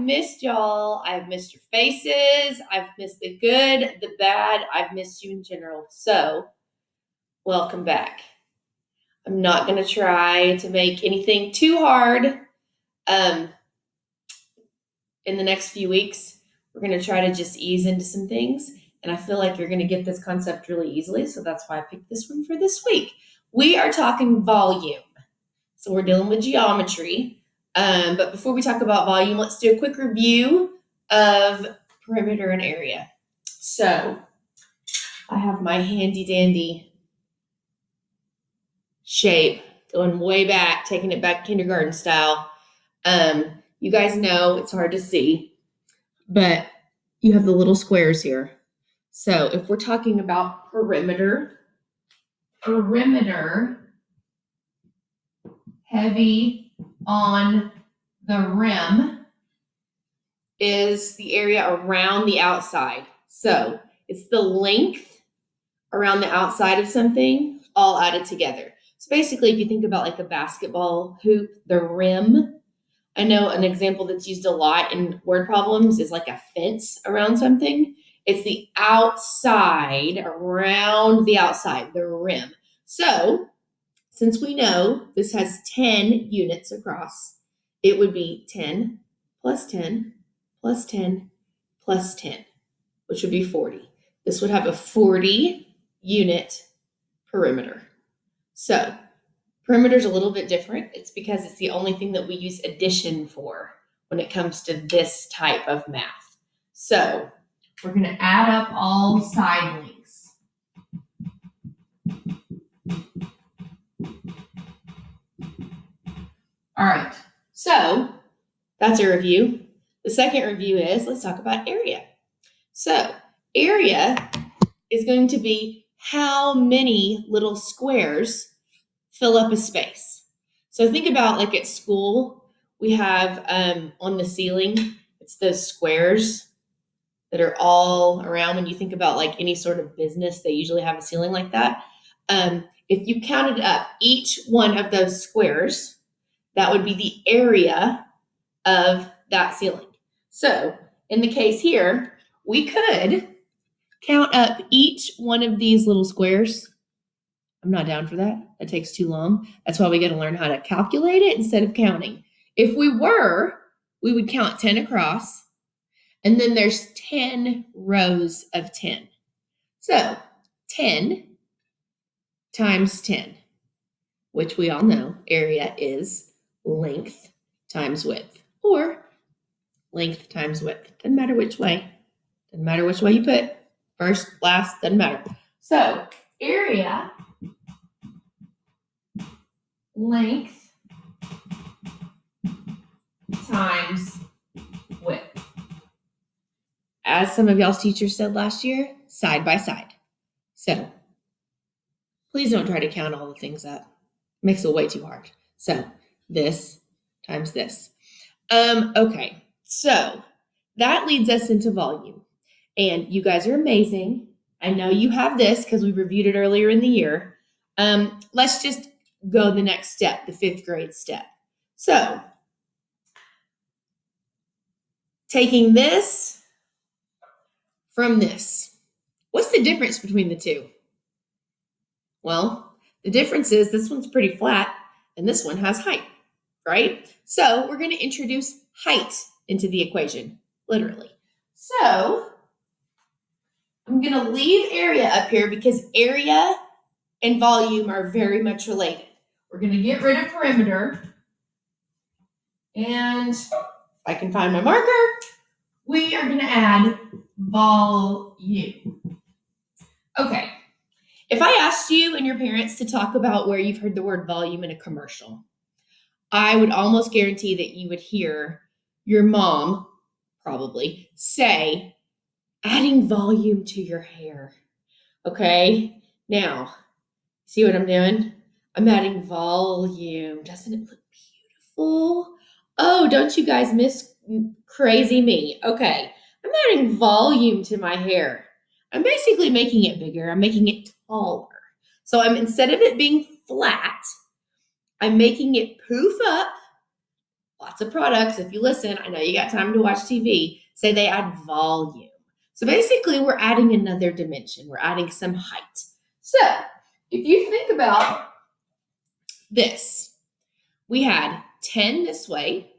missed y'all. I've missed your faces. I've missed the good, the bad. I've missed you in general. So, welcome back. I'm not going to try to make anything too hard. In the next few weeks, we're going to try to just ease into some things. And I feel like you're going to get this concept really easily. So that's why I picked this one for this week. We are talking volume. So we're dealing with geometry. But before we talk about volume, let's do a quick review of perimeter and area. So I have my handy dandy shape going way back, taking it back kindergarten style. You guys know it's hard to see, but you have the little squares here. So if we're talking about perimeter heavy on the rim is the area around the outside. So it's the length around the outside of something all added together. So basically, if you think about like a basketball hoop, the rim, I know an example that's used a lot in word problems is like a fence around something. It's the outside, around the outside, the rim. So since we know this has 10 units across, it would be 10 plus 10 plus 10 plus 10, which would be 40. This would have a 40 unit perimeter. So perimeter is a little bit different. It's because it's the only thing that we use addition for when it comes to this type of math. So we're going to add up all side lengths. All right, so that's a review. The second review is, let's talk about area. So area is going to be how many little squares fill up a space. So think about like at school, we have on the ceiling, it's those squares that are all around. When you think about like any sort of business, they usually have a ceiling like that. If you counted up each one of those squares, that would be the area of that ceiling. So in the case here, we could count up each one of these little squares. I'm not down for that. That takes too long. That's why we got to learn how to calculate it instead of counting. If we would count 10 across, and then there's 10 rows of 10. So 10 times 10, which we all know area is length times width, or length times width. Doesn't matter which way. Doesn't matter which way you put. First, last, doesn't matter. So area, length times width. As some of y'all's teachers said last year, side by side. So please don't try to count all the things up. It makes it way too hard. So this times this. Okay, so that leads us into volume. And you guys are amazing. I know you have this because we reviewed it earlier in the year. Let's just go the next step, the 5th grade step. So taking this from this, what's the difference between the two? Well, the difference is this one's pretty flat and this one has height, right? So we're going to introduce height into the equation, literally. So I'm going to leave area up here because area and volume are very much related. We're going to get rid of perimeter. And if I can find my marker, we are going to add volume. Okay. If I asked you and your parents to talk about where you've heard the word volume in a commercial, I would almost guarantee that you would hear your mom probably say, adding volume to your hair. Okay? Now, see what I'm doing? I'm adding volume. Doesn't it look beautiful? Oh, don't you guys miss crazy me? Okay. I'm adding volume to my hair. I'm basically making it bigger. I'm making it taller. So instead of it being flat, I'm making it poof up lots of products, if you listen, I know you got time to watch TV, say they add volume. So basically, we're adding another dimension. We're adding some height. So if you think about this, we had 10 this way,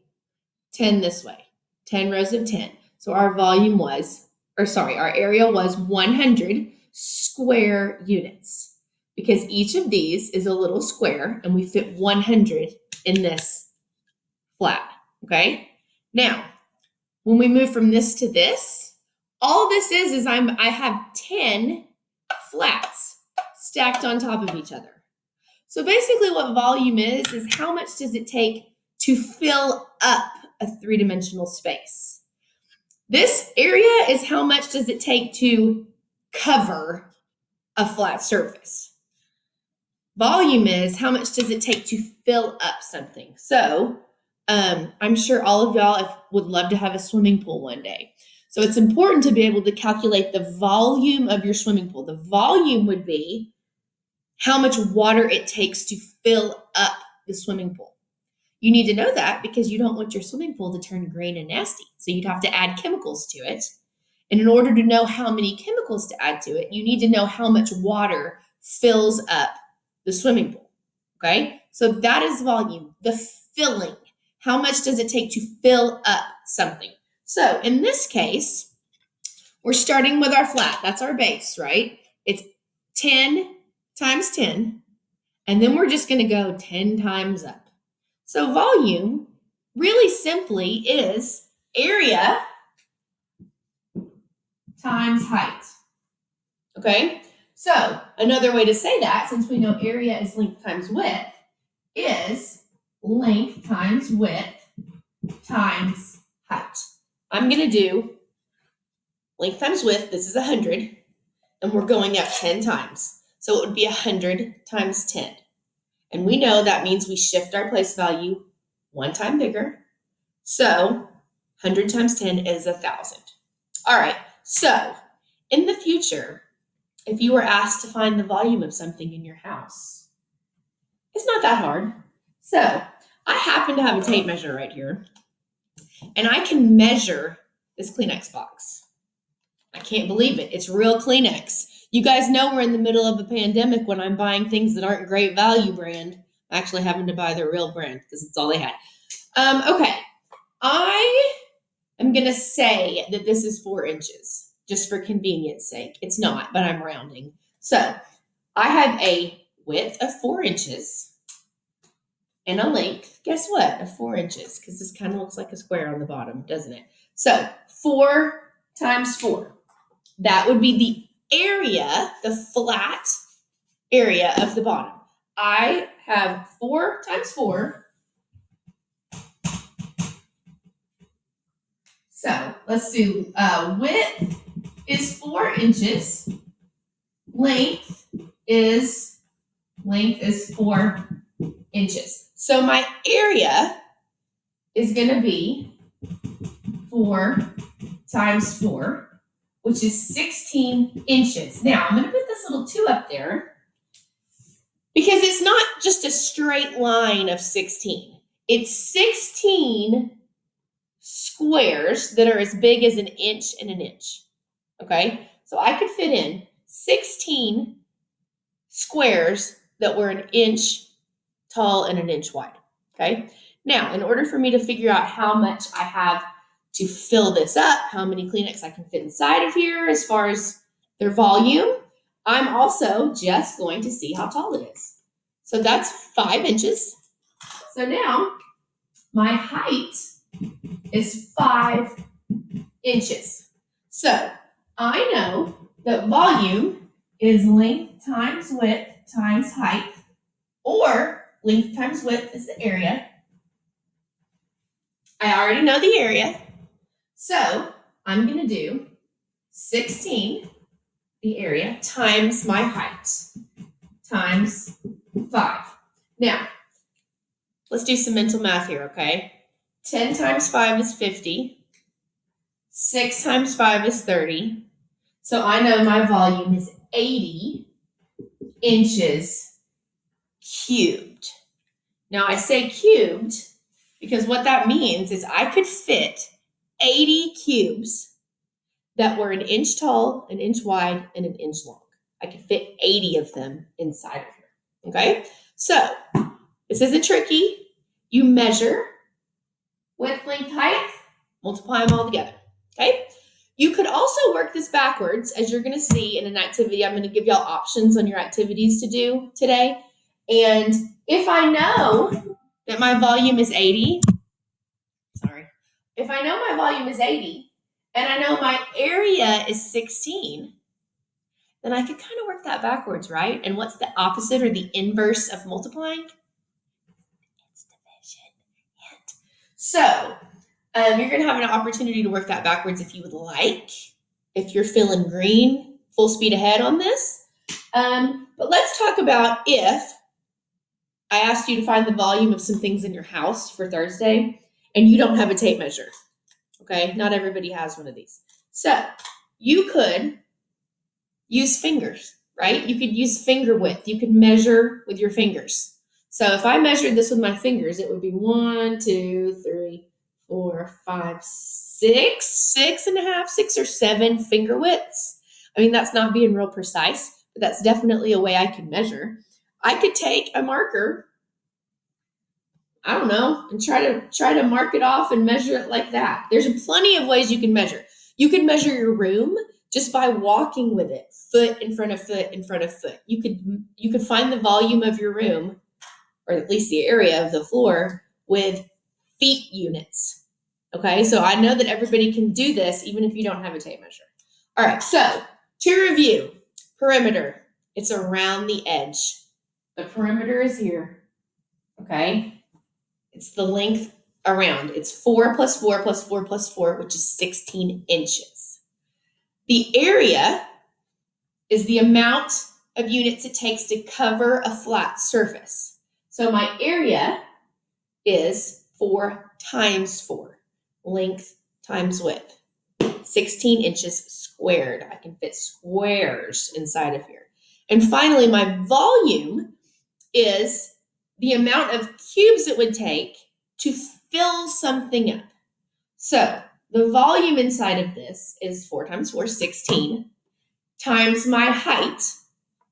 10 this way, 10 rows of 10. So our our area was 100 square units because each of these is a little square and we fit 100 in this flat, okay? Now, when we move from this to this, all this is I have 10 flats stacked on top of each other. So basically what volume is how much does it take to fill up a three-dimensional space. This area is how much does it take to cover a flat surface. Volume is how much does it take to fill up something. So I'm sure all of y'all would love to have a swimming pool one day. So it's important to be able to calculate the volume of your swimming pool. The volume would be how much water it takes to fill up the swimming pool. You need to know that because you don't want your swimming pool to turn green and nasty. So you'd have to add chemicals to it. And in order to know how many chemicals to add to it, you need to know how much water fills up the swimming pool. Okay? So that is volume, the filling. How much does it take to fill up something? So in this case, we're starting with our flat. That's our base, right? It's 10 times 10. And then we're just going to go 10 times up. So volume really simply is area times height. Okay? So another way to say that, since we know area is length times width, is length times width times height. I'm going to do length times width. This is 100, and we're going up 10 times. So it would be 100 times 10. And we know that means we shift our place value one time bigger. So 100 times 10 is 1,000. All right, so in the future, if you were asked to find the volume of something in your house, it's not that hard. So I happen to have a tape measure right here, and I can measure this Kleenex box. I can't believe it. It's real Kleenex. You guys know we're in the middle of a pandemic when I'm buying things that aren't Great Value brand. I'm actually having to buy the real brand because it's all they had. Okay. I am going to say that this is 4 inches just for convenience sake. It's not, but I'm rounding. So I have a width of 4 inches and a length, guess what, of 4 inches, because this kind of looks like a square on the bottom, doesn't it? So 4 times 4. That would be the area, the flat area of the bottom. I have 4 times 4. So let's do width is 4 inches. Length is 4 inches. So my area is going to be 4 times 4, which is 16 inches. Now, I'm going to put this little 2 up there because it's not just a straight line of 16. It's 16 squares that are as big as an inch and an inch. Okay? So I could fit in 16 squares that were an inch tall and an inch wide. Okay? Now, in order for me to figure out how much I have to fill this up, how many Kleenex I can fit inside of here as far as their volume, I'm also just going to see how tall it is. So that's 5 inches. So now my height is 5 inches. So I know that volume is length times width times height, or length times width is the area. I already know the area. So I'm going to do 16, the area, times my height, times 5. Now, let's do some mental math here, okay? 10 times 5 is 50. 6 times 5 is 30. So I know my volume is 80 inches cubed. Now I say cubed because because what that means is I could fit 80 cubes that were an inch tall, an inch wide, and an inch long. I could fit 80 of them inside of here. Okay? So this isn't tricky. You measure width, length, height, multiply them all together. Okay? You could also work this backwards, as you're going to see in an activity. I'm going to give y'all options on your activities to do today. And if I know that my volume is 80, if I know my volume is 80 and I know my area is 16, then I could kind of work that backwards, right? And what's the opposite or the inverse of multiplying? It's division. So you're going to have an opportunity to work that backwards if you would like, if you're feeling green, full speed ahead on this. But let's talk about if I asked you to find the volume of some things in your house for Thursday and you don't have a tape measure. Okay, not everybody has one of these. So you could use fingers, right? You could use finger width. You could measure with your fingers. So if I measured this with my fingers, it would be 1, 2, 3, 4, 5, 6 and a half, 6 or 7 finger widths. I mean, that's not being real precise, but that's definitely a way I could measure. I could take a marker, I don't know, and try to mark it off and measure it like that. There's plenty of ways you can measure. You can measure your room just by walking with it, foot in front of foot in front of foot. You could find the volume of your room, or at least the area of the floor, with feet units. Okay, so I know that everybody can do this even if you don't have a tape measure. All right, so to review, perimeter, it's around the edge. The perimeter is here, okay? It's the length around. It's 4 plus 4 plus 4 plus 4, which is 16 inches. The area is the amount of units it takes to cover a flat surface. So my area is 4 times 4, length times width, 16 inches squared. I can fit squares inside of here. And finally, my volume is the amount of cubes it would take to fill something up. So the volume inside of this is 4 times 4, 16, times my height,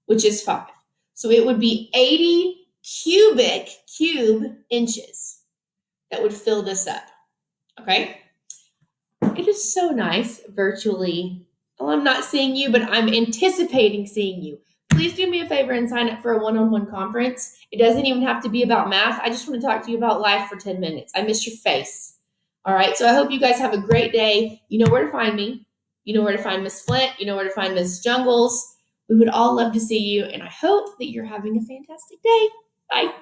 which is 5. So it would be 80 cube inches that would fill this up. Okay? It is so nice virtually. Well, I'm not seeing you, but I'm anticipating seeing you. Please do me a favor and sign up for a one-on-one conference. It doesn't even have to be about math. I just want to talk to you about life for 10 minutes. I miss your face. All right, so I hope you guys have a great day. You know where to find me. You know where to find Miss Flint. You know where to find Miss Jungles. We would all love to see you, and I hope that you're having a fantastic day. Bye.